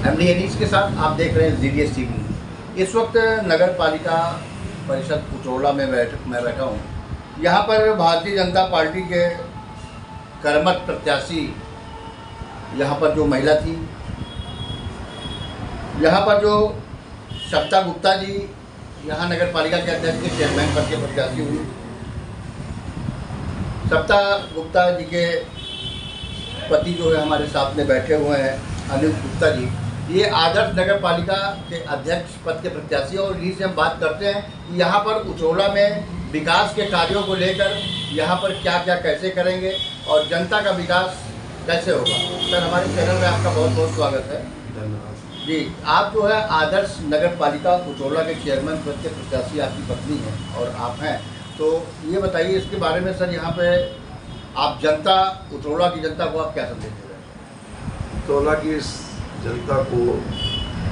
MD Annie's के साथ आप देख रहे हैं जीडीएस टीवी। इस वक्त नगर पालिका परिषद उचोला में मैं बैठा हूँ। यहाँ पर भारतीय जनता पार्टी के कर्मठ प्रत्याशी, यहाँ पर जो महिला थी, यहाँ पर जो सप्ता गुप्ता जी यहाँ नगर पालिका के अध्यक्ष के चेयरमैन पद के प्रत्याशी हुई। सप्ता गुप्ता जी के पति जो है हमारे साथ में बैठे हुए हैं, अनिल गुप्ता जी, ये आदर्श नगर पालिका के अध्यक्ष पद के प्रत्याशी। और इन्हीं से हम बात करते हैं कि यहाँ पर उचोला में विकास के कार्यों को लेकर यहाँ पर क्या क्या कैसे करेंगे और जनता का विकास कैसे होगा। सर, हमारे चैनल में आपका बहुत बहुत स्वागत है। धन्यवाद जी। आप जो है आदर्श नगर पालिका उचोला के चेयरमैन पद के प्रत्याशी, आपकी पत्नी हैं और आप हैं, तो ये बताइए इसके बारे में सर, यहाँ पे आप जनता, उचोला की जनता को आप क्या संदेश दे रहे हैं? उचोला की जनता को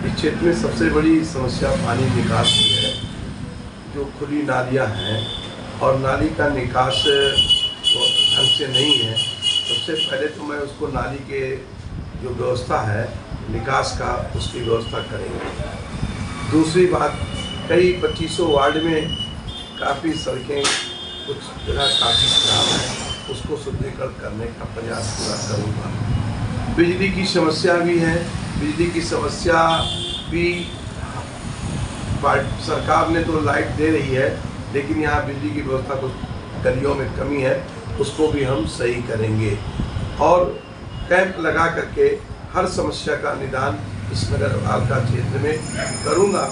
इस क्षेत्र में सबसे बड़ी समस्या पानी निकास की है। जो खुली नालियां हैं और नाली का निकास ढंग से नहीं है। सबसे पहले तो मैं उसको नाली के जो व्यवस्था है निकास का, उसकी व्यवस्था करेंगे। दूसरी बात, कई 2500 वार्ड में काफ़ी सड़कें कुछ जगह काफ़ी खराब हैं, उसको सुदृढ़ीकरण करने का प्रयास पूरा करूँगा। बिजली की समस्या भी है। बिजली की समस्या भी सरकार ने तो लाइट दे रही है, लेकिन यहाँ बिजली की व्यवस्था कुछ गलियों में कमी है, उसको भी हम सही करेंगे और कैंप लगा करके हर समस्या का निदान इस नगर पालिका क्षेत्र में करूँगा।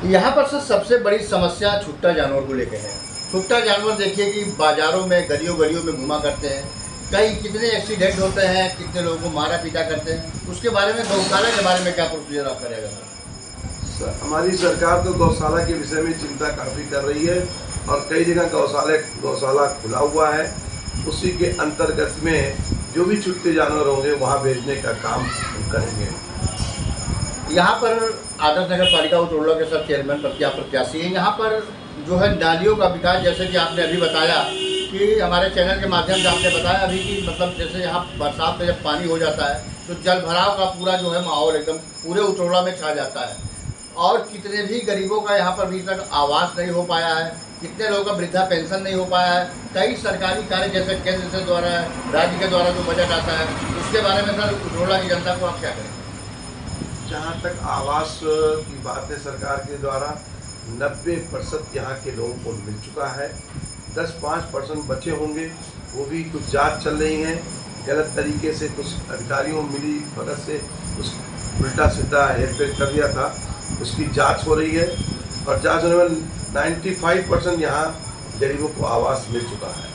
यहाँ पर सर सबसे बड़ी समस्या छुट्टा जानवर को लेकर है। छुट्टा जानवर देखिए कि बाजारों में गलियों में घुमा करते हैं, कई कितने एक्सीडेंट होते हैं, कितने लोगों को मारा पीटा करते हैं। उसके बारे में, गौशाला के बारे में क्या प्रोसीजर आप करेगा सर? हमारी सरकार तो गौशाला के विषय में चिंता काफ़ी कर रही है और कई जगह गौशाला खुला हुआ है। उसी के अंतर्गत में जो भी छुट्टे जानवर होंगे वहाँ भेजने का काम हम करेंगे। यहाँ पर आदर्श नगर पालिका उचोला के सर चेयरमैन पद के प्रत्याशी हैं। यहाँ पर जो है नालियों का विकास, जैसे कि आपने अभी बताया कि हमारे चैनल के माध्यम से आपने बताया अभी कि मतलब जैसे यहाँ बरसात में जब पानी हो जाता है तो जल भराव का पूरा जो है माहौल एकदम पूरे उचोला में छा जाता है। और कितने भी गरीबों का यहाँ पर अभी तक आवास नहीं हो पाया है, कितने लोगों का वृद्धा पेंशन नहीं हो पाया है। कई सरकारी कार्य जैसे केंद्र से द्वारा, राज्य के द्वारा जो बजट आता है, उसके बारे में सर उचोला की जनता को आप क्या करें? जहाँ तक आवास की बात है, सरकार के द्वारा 90% यहाँ के लोगों को मिल चुका है। 10-5% बचे होंगे, वो भी कुछ जांच चल रही हैं। गलत तरीके से कुछ अधिकारियों मिली भगत से उस उल्टा सीधा हेरफेर कर दिया था, उसकी जांच हो रही है और जांच होने में 95% यहाँ गरीबों को आवास मिल चुका है।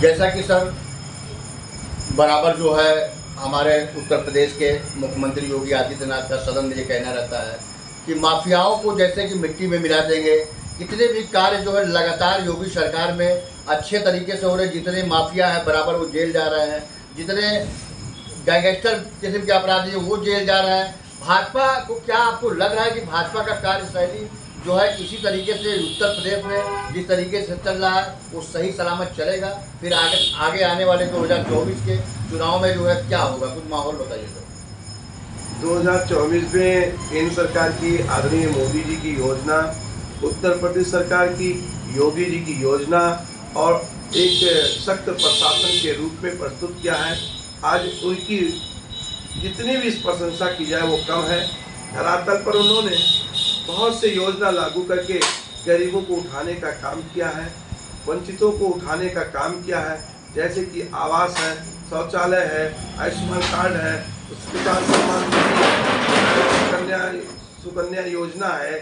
जैसा कि सर बराबर जो है हमारे उत्तर प्रदेश के मुख्यमंत्री योगी आदित्यनाथ का सदन में ये कहना रहता है कि माफियाओं को जैसे कि मिट्टी में मिला देंगे। कितने भी कार्य जो है लगातार योगी सरकार में अच्छे तरीके से हो रहे। जितने माफिया है बराबर वो जेल जा रहे हैं, जितने गैंगस्टर किस्म के अपराधी हैं वो जेल जा रहे हैं। भाजपा को क्या आपको लग रहा है कि भाजपा का कार्यशैली जो है इसी तरीके से उत्तर प्रदेश में जिस तरीके से चल रहा है वो सही सलामत चलेगा? फिर आगे आने वाले 2024 के चुनाव में जो है क्या होगा, कुछ माहौल बताइए सर। 2024 में केंद्र सरकार की आदरणीय मोदी जी की योजना, उत्तर प्रदेश सरकार की योगी जी की योजना और एक सख्त प्रशासन के रूप में प्रस्तुत किया है। आज उनकी जितनी भी प्रशंसा की जाए वो कम है। धरातल पर उन्होंने बहुत से योजना लागू करके गरीबों को उठाने का काम किया है, वंचितों को उठाने का काम किया है। जैसे कि आवास है, शौचालय है, आयुष्मान कार्ड है, किसान सम्मान निधि, सुकन्या योजना है।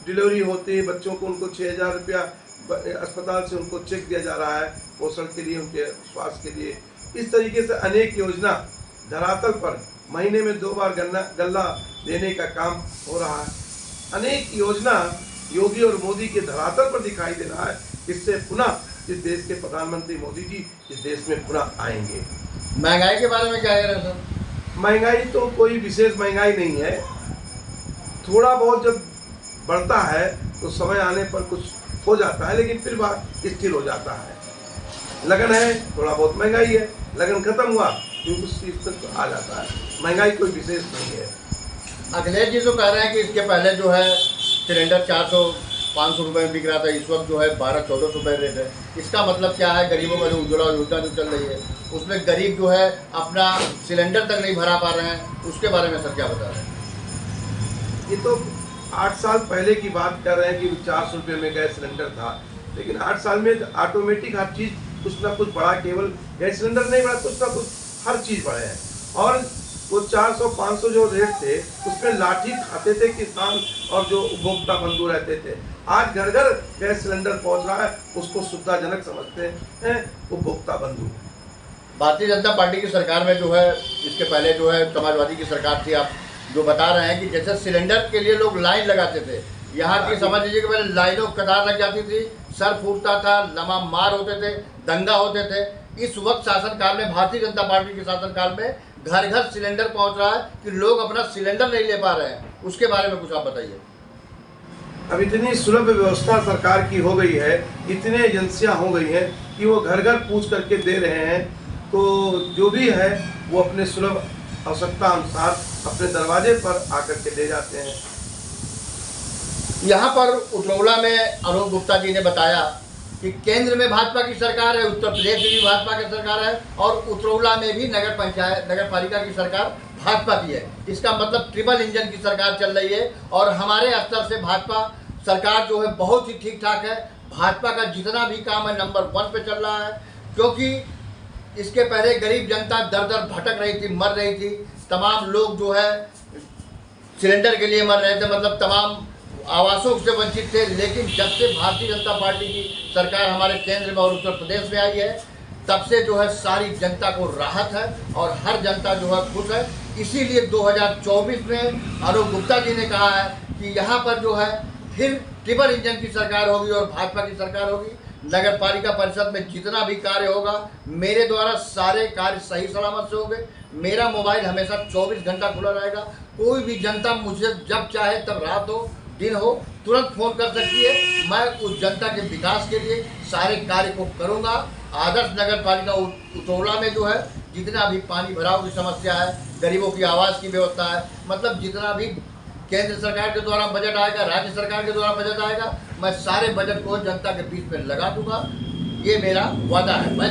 डिलीवरी होते ही बच्चों को उनको 6000 रुपया अस्पताल से उनको चेक दिया जा रहा है पोषण के लिए, उनके स्वास्थ्य के लिए। इस तरीके से अनेक योजना धरातल पर महीने में 2 बार गल्ला देने का काम हो रहा है। अनेक योजना योगी और मोदी के धरातल पर दिखाई दे रहा है। इससे पुनः इस देश के प्रधानमंत्री मोदी जी इस देश में पुनः आएंगे। महंगाई के बारे में क्या कह रहे हैं सर? महंगाई तो कोई विशेष महंगाई नहीं है। थोड़ा बहुत जब बढ़ता है तो समय आने पर कुछ हो जाता है, लेकिन फिर बात स्थिर हो जाता है। लगन है, थोड़ा बहुत महंगाई है, लगन खत्म हुआ क्योंकि उस चीज तक आ जाता है। महंगाई कोई विशेष नहीं है। अखिलेश जी तो कह रहे हैं कि इसके पहले जो है सिलेंडर 400-500 रुपये में बिक रहा था, इस वक्त जो है 1200-1400 रुपये रेट है। इसका मतलब क्या है? गरीबों का जो उज्ज्वला योजना जो चल रही है उसमें गरीब जो है अपना सिलेंडर तक नहीं भरा पा रहे हैं, उसके बारे में सर क्या बता रहे हैं? ये तो 8 साल पहले की बात कर रहे हैं कि 400 रुपये में गैस सिलेंडर था, लेकिन 8 साल में ऑटोमेटिक हर चीज़ कुछ ना कुछ बढ़ा, केवल गैस सिलेंडर नहीं बढ़ा, कुछ ना कुछ हर चीज़ बढ़े है। और वो 400-500 जो रेट थे उसमें लाठी खाते थे किसान और जो उपभोक्ता बंधु रहते थे। आज घर घर गैस सिलेंडर पहुंच रहा है, उसको सुविधाजनक समझते हैं उपभोक्ता बंधु। भारतीय जनता पार्टी की सरकार में जो है, इसके पहले जो है समाजवादी की सरकार थी, आप जो बता रहे हैं कि जैसे सिलेंडर के लिए लोग लाइन लगाते थे, यहाँ की समझ लीजिए कि पहले लाइनों कतार लग जाती थी, सर फूटता था, लमा मार होते थे, दंगा होते थे। इस वक्त शासनकाल में, भारतीय जनता पार्टी के शासनकाल में घर घर सिलेंडर पहुंच रहा है कि लोग अपना सिलेंडर नहीं ले पा रहे हैं, उसके बारे में कुछ आप बताइए। अब इतनी सुलभ व्यवस्था सरकार की हो गई है, इतने एजेंसियां हो गई हैं कि वो घर घर पूछ करके दे रहे हैं, तो जो भी है वो अपने सुलभ आवश्यकता अनुसार अपने दरवाजे पर आकर के दे जाते हैं। यहाँ पर उतरौला में अनूप गुप्ता जी ने बताया कि केंद्र में भाजपा की सरकार है, उत्तर प्रदेश में भी भाजपा की सरकार है और उतरौला में भी नगर पालिका की सरकार भाजपा की है। इसका मतलब ट्रिपल इंजन की सरकार चल रही है और हमारे स्तर से भाजपा सरकार जो है बहुत ही ठीक ठाक है। भाजपा का जितना भी काम है नंबर 1 पे चल रहा है, क्योंकि इसके पहले गरीब जनता दर दर भटक रही थी, मर रही थी। तमाम लोग जो है सिलेंडर के लिए मर रहे थे, मतलब तमाम आवासों से वंचित थे। लेकिन जब से भारतीय जनता पार्टी की सरकार हमारे केंद्र में और उत्तर प्रदेश में आई है, तब से जो है सारी जनता को राहत है और हर जनता जो है खुश है। इसीलिए 2024 में अनूप गुप्ता जी ने कहा है कि यहाँ पर जो है फिर ट्रिपल इंजन की सरकार होगी और भाजपा की सरकार होगी। नगर पालिका परिषद में जितना भी कार्य होगा, मेरे द्वारा सारे कार्य सही सलामत से होंगे। मेरा मोबाइल हमेशा 24 घंटा खुला रहेगा। कोई भी जनता मुझे जब चाहे, तब रात हो दिन हो, तुरंत फ़ोन कर सकती है। मैं उस जनता के विकास के लिए सारे कार्य को करूँगा। आदर्श नगर पालिका उतरौला में जो है जितना भी पानी भराव की समस्या है, गरीबों की आवास की व्यवस्था है, मतलब जितना भी केंद्र सरकार के द्वारा बजट आएगा, राज्य सरकार के द्वारा बजट आएगा, मैं सारे बजट को जनता के बीच में लगा दूंगा। ये मेरा वादा है। मैं